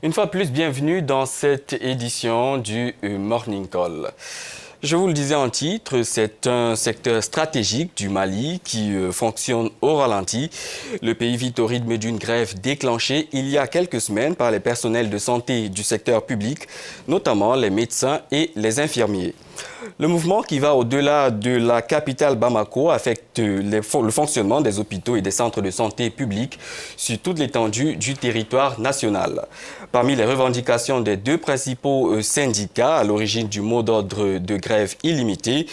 Une fois de plus, bienvenue dans cette édition du Morning Call. Je vous le disais en titre, c'est un secteur stratégique du Mali qui fonctionne au ralenti. Le pays vit au rythme d'une grève déclenchée il y a quelques semaines par les personnels de santé du secteur public, notamment les médecins et les infirmiers. Le mouvement qui va au-delà de la capitale Bamako affecte le fonctionnement des hôpitaux et des centres de santé publics sur toute l'étendue du territoire national. Parmi les revendications des deux principaux syndicats à l'origine du mot d'ordre de grève illimitée,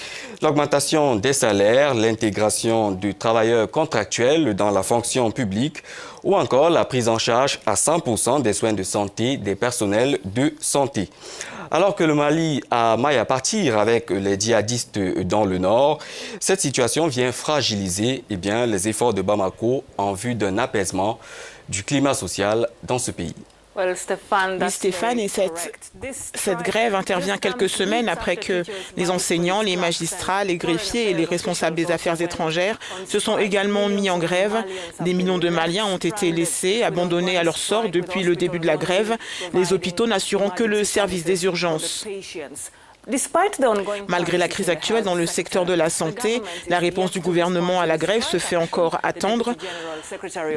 l'augmentation des salaires, l'intégration de travailleurs contractuels dans la fonction publique ou encore la prise en charge à 100% des soins de santé des personnels de santé. Alors que le Mali a maille à partir avec les djihadistes dans le nord, cette situation vient fragiliser les efforts de Bamako en vue d'un apaisement du climat social dans ce pays. Oui, Stéphane, et cette grève intervient quelques semaines après que les enseignants, les magistrats, les greffiers et les responsables des affaires étrangères se sont également mis en grève. Des millions de Maliens ont été laissés, abandonnés à leur sort depuis le début de la grève, les hôpitaux n'assurant que le service des urgences. Malgré la crise actuelle dans le secteur de la santé, la réponse du gouvernement à la grève se fait encore attendre.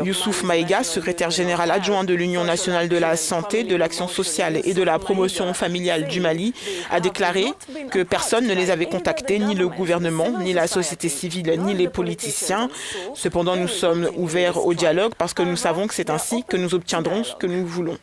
Youssouf Maïga, secrétaire général adjoint de l'Union nationale de la santé, de l'action sociale et de la promotion familiale du Mali, a déclaré que personne ne les avait contactés, ni le gouvernement, ni la société civile, ni les politiciens. Cependant, nous sommes ouverts au dialogue parce que nous savons que c'est ainsi que nous obtiendrons ce que nous voulons.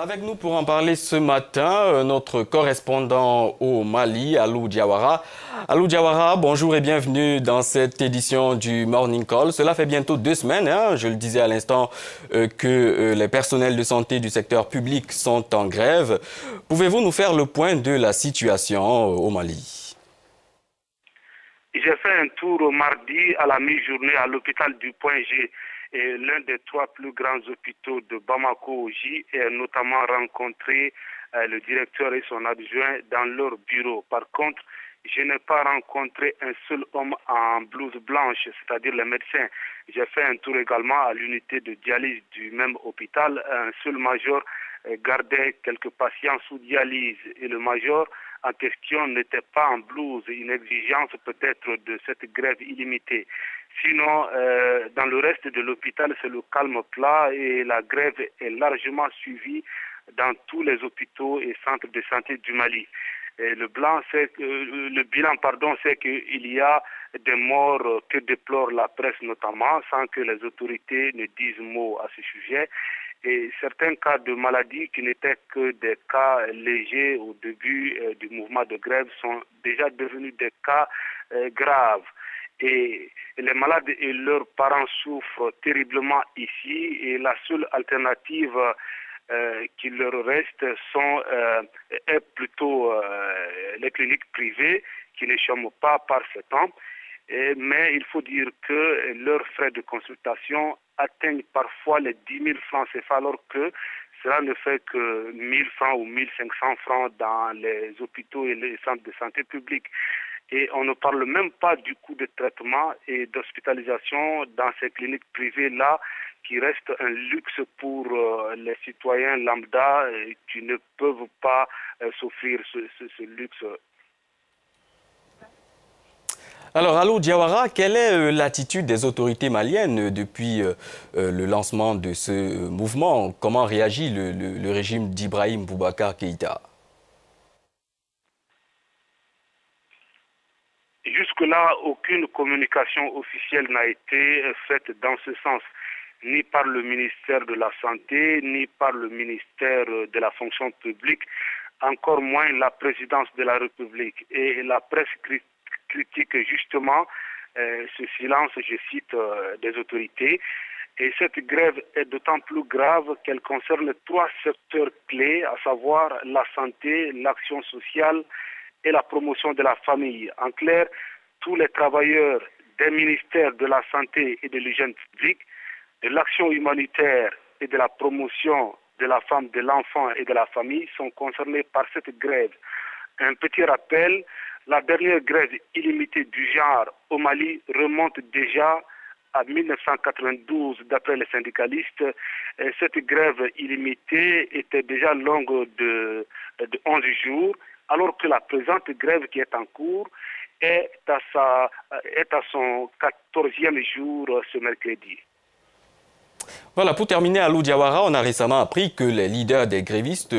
Avec nous pour en parler ce matin, notre correspondant au Mali, Alou Diawara. Alou Diawara, bonjour et bienvenue dans cette édition du Morning Call. Cela fait bientôt 2 semaines, je le disais à l'instant, que les personnels de santé du secteur public sont en grève. Pouvez-vous nous faire le point de la situation au Mali? J'ai fait un tour mardi à la mi-journée à l'hôpital du Point G, l'un des 3 plus grands hôpitaux de Bamako J, et notamment rencontré le directeur et son adjoint dans leur bureau. Par contre, je n'ai pas rencontré un seul homme en blouse blanche, c'est-à-dire les médecins. J'ai fait un tour également à l'unité de dialyse du même hôpital. Un seul major gardait quelques patients sous dialyse et le major en question n'était pas en blouse, une exigence peut-être de cette grève illimitée. Sinon, dans le reste de l'hôpital, c'est le calme plat et la grève est largement suivie dans tous les hôpitaux et centres de santé du Mali. Et le bilan, c'est qu'il y a des morts que déplore la presse notamment, sans que les autorités ne disent mot à ce sujet. Et certains cas de maladie qui n'étaient que des cas légers au début du mouvement de grève sont déjà devenus des cas graves. Et les malades et leurs parents souffrent terriblement ici et la seule alternative qui leur reste est plutôt les cliniques privées qui ne chôment pas par ce temps. Mais il faut dire que leurs frais de consultation atteignent parfois les 10 000 francs CFA alors que cela ne fait que 1 000 francs ou 1 500 francs dans les hôpitaux et les centres de santé publics. Et on ne parle même pas du coût de traitement et d'hospitalisation dans ces cliniques privées-là qui reste un luxe pour les citoyens lambda qui ne peuvent pas s'offrir ce luxe. Alors, Alou Diawara, quelle est l'attitude des autorités maliennes depuis le lancement de ce mouvement? Comment réagit le régime d'Ibrahim Boubacar Keïta? Jusque-là, aucune communication officielle n'a été faite dans ce sens, ni par le ministère de la Santé, ni par le ministère de la Fonction publique, encore moins la présidence de la République. Et la presse critique justement ce silence, je cite, des autorités. Et cette grève est d'autant plus grave qu'elle concerne 3 secteurs clés, à savoir la santé, l'action sociale et la promotion de la famille. En clair, tous les travailleurs des ministères de la Santé et de l'hygiène publique, de l'action humanitaire et de la promotion de la femme, de l'enfant et de la famille sont concernés par cette grève. Un petit rappel, la dernière grève illimitée du genre au Mali remonte déjà à 1992 d'après les syndicalistes. Cette grève illimitée était déjà longue de 11 jours, alors que la présente grève qui est en cours est à son 14e jour ce mercredi. Voilà, pour terminer, Alou Diawara, on a récemment appris que les leaders des grévistes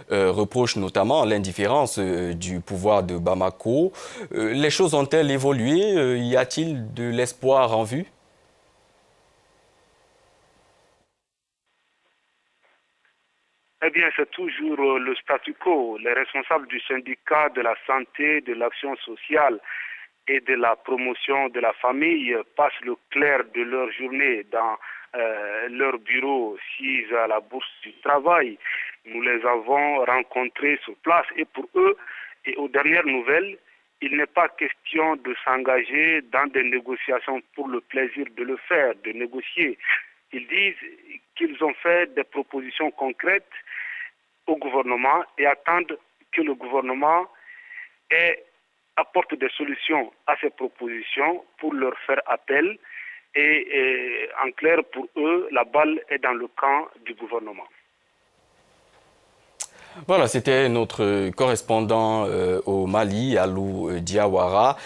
reprochent notamment l'indifférence du pouvoir de Bamako. Les choses ont-elles évolué? Y a-t-il de l'espoir en vue? Eh bien, c'est toujours le statu quo. Les responsables du syndicat de la santé, de l'action sociale et de la promotion de la famille passent le clair de leur journée dans leur bureau, assis à la bourse du travail. Nous les avons rencontrés sur place et pour eux, et aux dernières nouvelles, il n'est pas question de s'engager dans des négociations pour le plaisir de le faire, de négocier. Ils disent qu'ils ont fait des propositions concrètes au gouvernement et attendent que le gouvernement apporte des solutions à ces propositions pour leur faire appel. Et en clair, pour eux, la balle est dans le camp du gouvernement. Voilà, c'était notre correspondant au Mali, Alou Diawara.